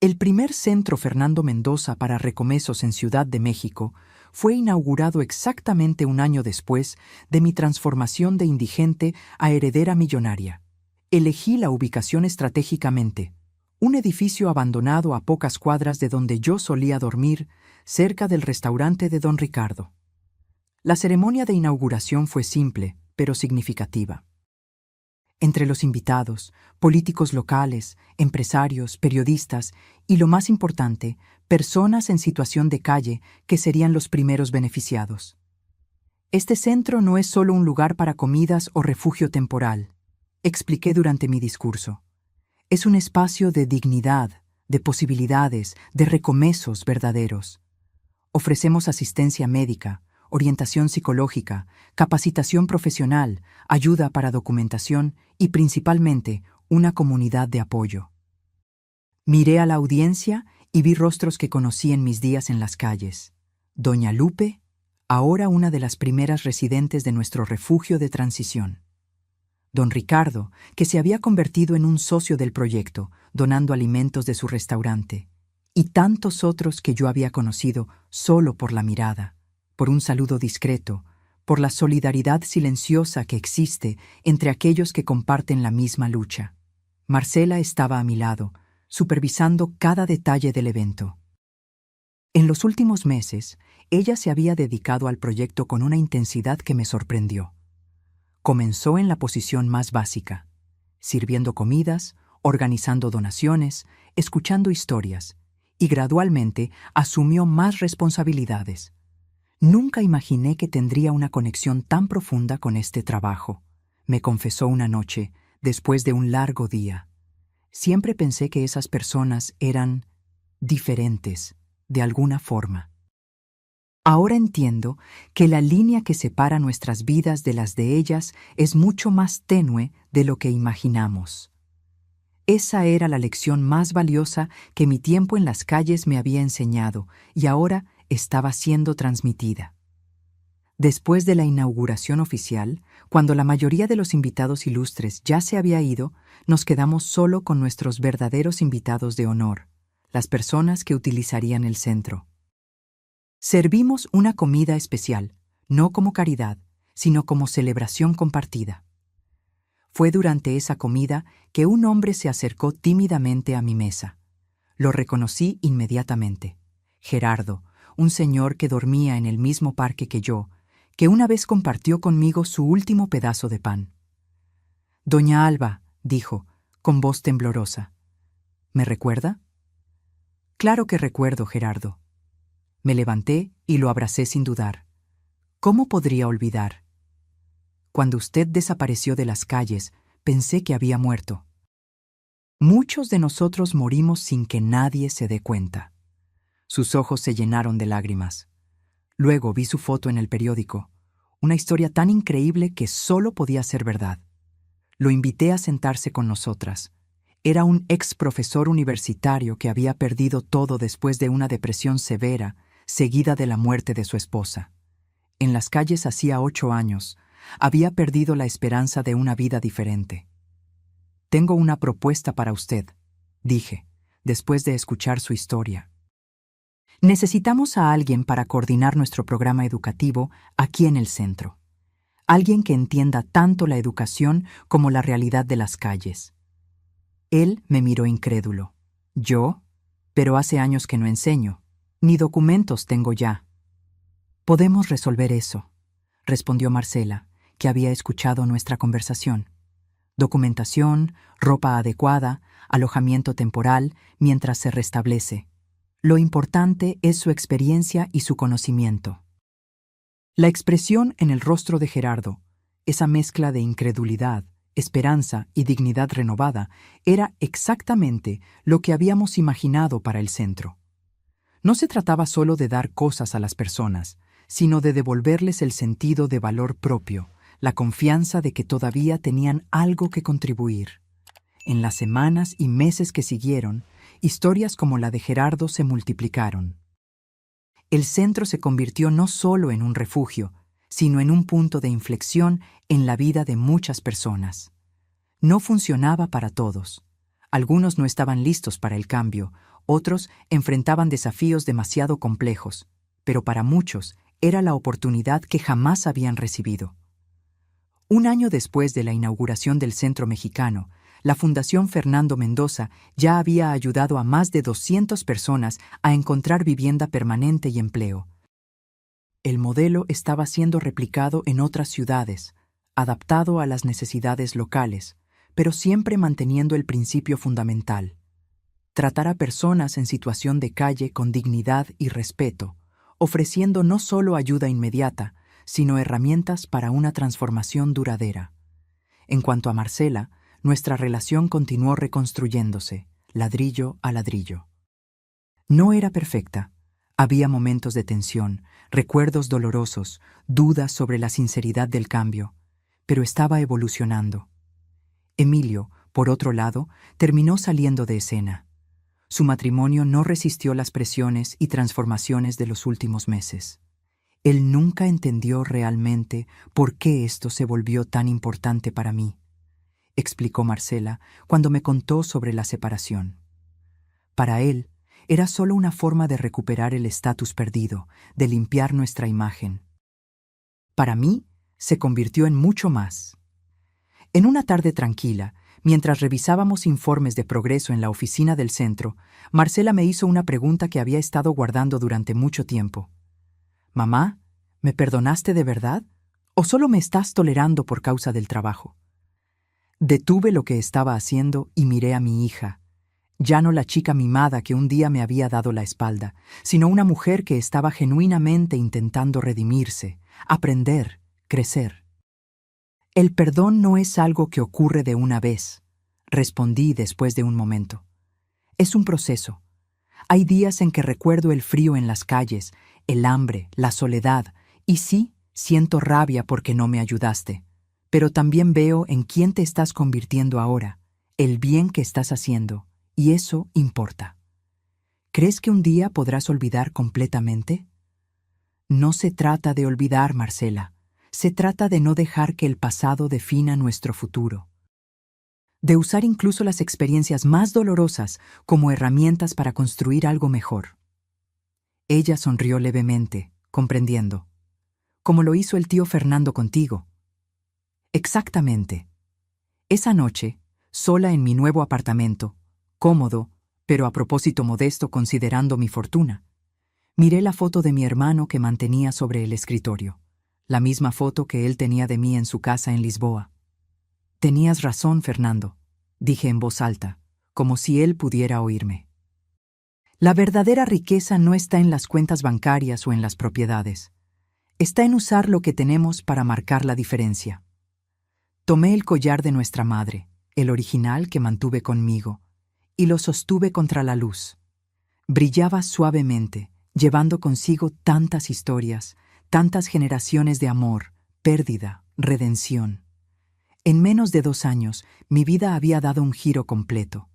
Speaker 1: El primer centro Fernando Mendoza para recomesos en Ciudad de México fue inaugurado exactamente un año después de mi transformación de indigente a heredera millonaria. Elegí la ubicación estratégicamente, Un edificio abandonado a pocas cuadras de donde yo solía dormir, cerca del restaurante de don Ricardo. La ceremonia de inauguración fue simple, pero significativa. Entre los invitados, políticos locales, empresarios, periodistas y, lo más importante, personas en situación de calle que serían los primeros beneficiados. Este centro no es solo un lugar para comidas o refugio temporal, expliqué durante mi discurso. Es un espacio de dignidad, de posibilidades, de recomesos verdaderos. Ofrecemos asistencia médica, orientación psicológica, capacitación profesional, ayuda para documentación y, principalmente, una comunidad de apoyo. Miré a la audiencia y vi rostros que conocí en mis días en las calles. Doña Lupe, ahora una de las primeras residentes de nuestro refugio de transición. Don Ricardo, que se había convertido en un socio del proyecto, donando alimentos de su restaurante, y tantos otros que yo había conocido solo por la mirada, por un saludo discreto, por la solidaridad silenciosa que existe entre aquellos que comparten la misma lucha. Marcela estaba a mi lado, supervisando cada detalle del evento. En los últimos meses, ella se había dedicado al proyecto con una intensidad que me sorprendió. Comenzó en la posición más básica, sirviendo comidas, organizando donaciones, escuchando historias, y gradualmente asumió más responsabilidades. Nunca imaginé que tendría una conexión tan profunda con este trabajo, me confesó una noche, después de un largo día. Siempre pensé que esas personas eran diferentes, de alguna forma. Ahora entiendo que la línea que separa nuestras vidas de las de ellas es mucho más tenue de lo que imaginamos. Esa era la lección más valiosa que mi tiempo en las calles me había enseñado y ahora estaba siendo transmitida. Después de la inauguración oficial, cuando la mayoría de los invitados ilustres ya se había ido, nos quedamos solo con nuestros verdaderos invitados de honor, las personas que utilizarían el centro. Servimos una comida especial, no como caridad, sino como celebración compartida. Fue durante esa comida que un hombre se acercó tímidamente a mi mesa. Lo reconocí inmediatamente. Gerardo, un señor que dormía en el mismo parque que yo, que una vez compartió conmigo su último pedazo de pan. «Doña Alba», dijo, con voz temblorosa. «¿Me recuerda?» «Claro que recuerdo, Gerardo». Me levanté y lo abracé sin dudar. ¿Cómo podría olvidar? Cuando usted desapareció de las calles, pensé que había muerto. Muchos de nosotros morimos sin que nadie se dé cuenta. Sus ojos se llenaron de lágrimas. Luego vi su foto en el periódico, una historia tan increíble que solo podía ser verdad. Lo invité a sentarse con nosotras. Era un ex profesor universitario que había perdido todo después de una depresión severa, seguida de la muerte de su esposa. En las calles hacía 8 años, había perdido la esperanza de una vida diferente. «Tengo una propuesta para usted», dije, después de escuchar su historia. «Necesitamos a alguien para coordinar nuestro programa educativo aquí en el centro. Alguien que entienda tanto la educación como la realidad de las calles». Él me miró incrédulo. «¿Yo? Pero hace años que no enseño. Ni documentos tengo ya». «Podemos resolver eso», respondió Marcela, que había escuchado nuestra conversación. «Documentación, ropa adecuada, alojamiento temporal, mientras se restablece. Lo importante es su experiencia y su conocimiento». La expresión en el rostro de Gerardo, esa mezcla de incredulidad, esperanza y dignidad renovada, era exactamente lo que habíamos imaginado para el centro. No se trataba solo de dar cosas a las personas, sino de devolverles el sentido de valor propio, la confianza de que todavía tenían algo que contribuir. En las semanas y meses que siguieron, historias como la de Gerardo se multiplicaron. El centro se convirtió no solo en un refugio, sino en un punto de inflexión en la vida de muchas personas. No funcionaba para todos. Algunos no estaban listos para el cambio, otros enfrentaban desafíos demasiado complejos, pero para muchos era la oportunidad que jamás habían recibido. Un año después de la inauguración del Centro Mexicano, la Fundación Fernando Mendoza ya había ayudado a más de 200 personas a encontrar vivienda permanente y empleo. El modelo estaba siendo replicado en otras ciudades, adaptado a las necesidades locales, pero siempre manteniendo el principio fundamental: tratar a personas en situación de calle con dignidad y respeto, ofreciendo no solo ayuda inmediata, sino herramientas para una transformación duradera. En cuanto a Marcela, nuestra relación continuó reconstruyéndose, ladrillo a ladrillo. No era perfecta. Había momentos de tensión, recuerdos dolorosos, dudas sobre la sinceridad del cambio, pero estaba evolucionando. Emilio, por otro lado, terminó saliendo de escena. Su matrimonio no resistió las presiones y transformaciones de los últimos meses. Él nunca entendió realmente por qué esto se volvió tan importante para mí, explicó Marcela cuando me contó sobre la separación. Para él, era solo una forma de recuperar el estatus perdido, de limpiar nuestra imagen. Para mí, se convirtió en mucho más. En una tarde tranquila, mientras revisábamos informes de progreso en la oficina del centro, Marcela me hizo una pregunta que había estado guardando durante mucho tiempo. «Mamá, ¿me perdonaste de verdad? ¿O solo me estás tolerando por causa del trabajo?» Detuve lo que estaba haciendo y miré a mi hija. Ya no la chica mimada que un día me había dado la espalda, sino una mujer que estaba genuinamente intentando redimirse, aprender, crecer. «El perdón no es algo que ocurre de una vez», respondí después de un momento. «Es un proceso. Hay días en que recuerdo el frío en las calles, el hambre, la soledad, y sí, siento rabia porque no me ayudaste. Pero también veo en quién te estás convirtiendo ahora, el bien que estás haciendo, y eso importa. ¿Crees que un día podrás olvidar completamente?» No se trata de olvidar, Marcela. Se trata de no dejar que el pasado defina nuestro futuro. De usar incluso las experiencias más dolorosas como herramientas para construir algo mejor. Ella sonrió levemente, comprendiendo. Como lo hizo el tío Fernando contigo. Exactamente. Esa noche, sola en mi nuevo apartamento, cómodo, pero a propósito modesto considerando mi fortuna, miré la foto de mi hermano que mantenía sobre el escritorio, la misma foto que él tenía de mí en su casa en Lisboa. «Tenías razón, Fernando», dije en voz alta, como si él pudiera oírme. La verdadera riqueza no está en las cuentas bancarias o en las propiedades. Está en usar lo que tenemos para marcar la diferencia. Tomé el collar de nuestra madre, el original que mantuve conmigo, y lo sostuve contra la luz. Brillaba suavemente, llevando consigo tantas historias, tantas generaciones de amor, pérdida, redención. En menos de 2 años, mi vida había dado un giro completo,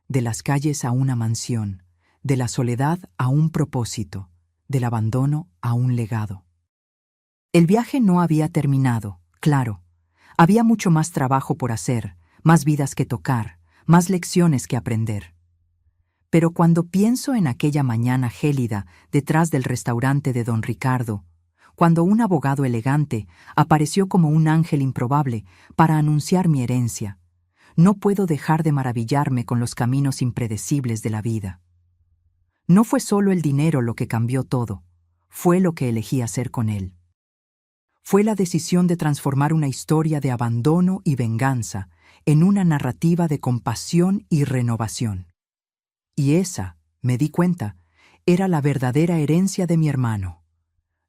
Speaker 1: de las calles a una mansión, de la soledad a un propósito, del abandono a un legado. El viaje no había terminado, claro. Había mucho más trabajo por hacer, más vidas que tocar, más lecciones que aprender. Pero cuando pienso en aquella mañana gélida detrás del restaurante de don Ricardo, cuando un abogado elegante apareció como un ángel improbable para anunciar mi herencia, no puedo dejar de maravillarme con los caminos impredecibles de la vida. No fue solo el dinero lo que cambió todo, fue lo que elegí hacer con él. Fue la decisión de transformar una historia de abandono y venganza en una narrativa de compasión y renovación. Y esa, me di cuenta, era la verdadera herencia de mi hermano.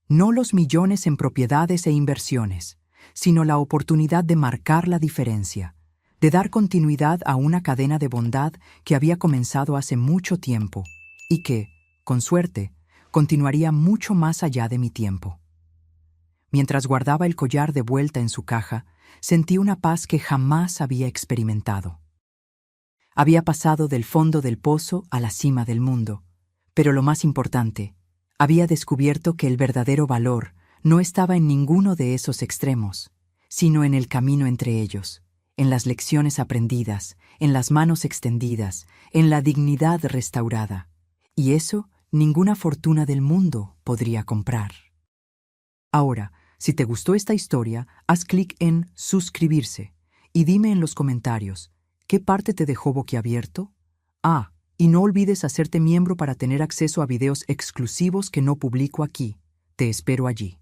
Speaker 1: No los millones en propiedades e inversiones, sino la oportunidad de marcar la diferencia, de dar continuidad a una cadena de bondad que había comenzado hace mucho tiempo y que, con suerte, continuaría mucho más allá de mi tiempo. Mientras guardaba el collar de vuelta en su caja, sentí una paz que jamás había experimentado. Había pasado del fondo del pozo a la cima del mundo, pero lo más importante, había descubierto que el verdadero valor no estaba en ninguno de esos extremos, sino en el camino entre ellos, en las lecciones aprendidas, en las manos extendidas, en la dignidad restaurada. Y eso ninguna fortuna del mundo podría comprar. Ahora, si te gustó esta historia, haz clic en suscribirse y dime en los comentarios, ¿Qué parte te dejó boquiabierto? Ah, y no olvides hacerte miembro para tener acceso a videos exclusivos que no publico aquí. Te espero allí.